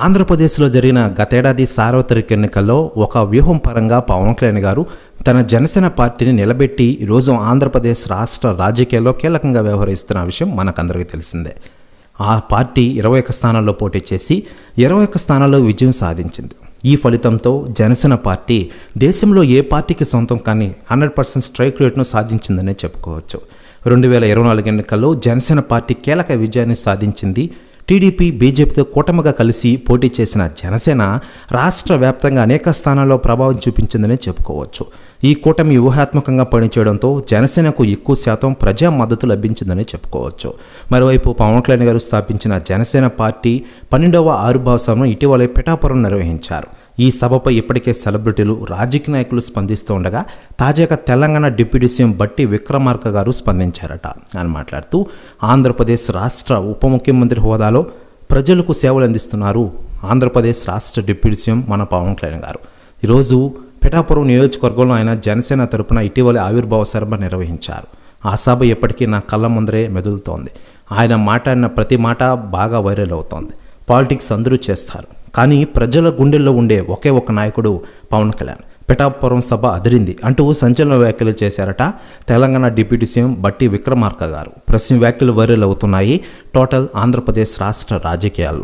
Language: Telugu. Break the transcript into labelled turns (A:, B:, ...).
A: ఆంధ్రప్రదేశ్లో జరిగిన గతేడాది సార్వత్రిక ఎన్నికల్లో ఒక వ్యూహం పరంగా పవన్ కళ్యాణ్ గారు తన జనసేన పార్టీని నిలబెట్టి ఈరోజు ఆంధ్రప్రదేశ్ రాష్ట్ర రాజకీయాల్లో కీలకంగా వ్యవహరిస్తున్న విషయం మనకందరికీ తెలిసిందే. ఆ పార్టీ 21 స్థానాల్లో పోటీ చేసి 21 స్థానాల్లో విజయం సాధించింది. ఈ ఫలితంతో జనసేన పార్టీ దేశంలో ఏ పార్టీకి సొంతం కానీ 100% స్ట్రైక్ రేట్ను సాధించిందనే చెప్పుకోవచ్చు. 2024 ఎన్నికల్లో జనసేన పార్టీ కీలక విజయాన్ని సాధించింది. టీడీపీ, బీజేపీతో కూటమిగా కలిసి పోటీ చేసిన జనసేన రాష్ట్ర వ్యాప్తంగా అనేక స్థానాల్లో ప్రభావం చూపించిందని చెప్పుకోవచ్చు. ఈ కూటమి వ్యూహాత్మకంగా పనిచేయడంతో జనసేనకు ఎక్కువ శాతం ప్రజా మద్దతు లభించిందని చెప్పుకోవచ్చు. మరోవైపు పవన్ కళ్యాణ్ గారు స్థాపించిన జనసేన పార్టీ 12వ ఆవిర్భావ సభను ఇటీవలే పిఠాపురం నిర్వహించారు. ఈ సభపై ఇప్పటికే సెలబ్రిటీలు, రాజకీయ నాయకులు స్పందిస్తూ ఉండగా తాజాగా తెలంగాణ డిప్యూటీ సీఎం బట్టి విక్రమార్క గారు స్పందించారట. అని మాట్లాడుతూ ఆంధ్రప్రదేశ్ రాష్ట్ర ఉప ముఖ్యమంత్రి హోదాలో ప్రజలకు సేవలు అందిస్తున్నారు ఆంధ్రప్రదేశ్ రాష్ట్ర డిప్యూటీ సీఎం మన పవన్ కళ్యాణ్ గారు. ఈరోజు పిఠాపురం నియోజకవర్గంలో ఆయన జనసేన తరపున ఇటీవల ఆవిర్భావ సభ నిర్వహించారు. ఆ సభ ఎప్పటికీ నా కళ్ళ ముందరే మెదులుతోంది. ఆయన మాట్లాడిన ప్రతి మాట బాగా వైరల్ అవుతోంది. పాలిటిక్స్ అందరూ చేస్తారు, కానీ ప్రజల గుండెల్లో ఉండే ఒకే ఒక నాయకుడు పవన్ కళ్యాణ్. పిఠాపురం సభ అదిరింది అంటూ సంచలన వ్యాఖ్యలు చేశారట తెలంగాణ డిప్యూటీ సీఎం బట్టి విక్రమార్క గారు. ప్రస్తుతం వ్యాఖ్యలు వైరల్ అవుతున్నాయి టోటల్ ఆంధ్రప్రదేశ్ రాష్ట్ర రాజకీయాలు.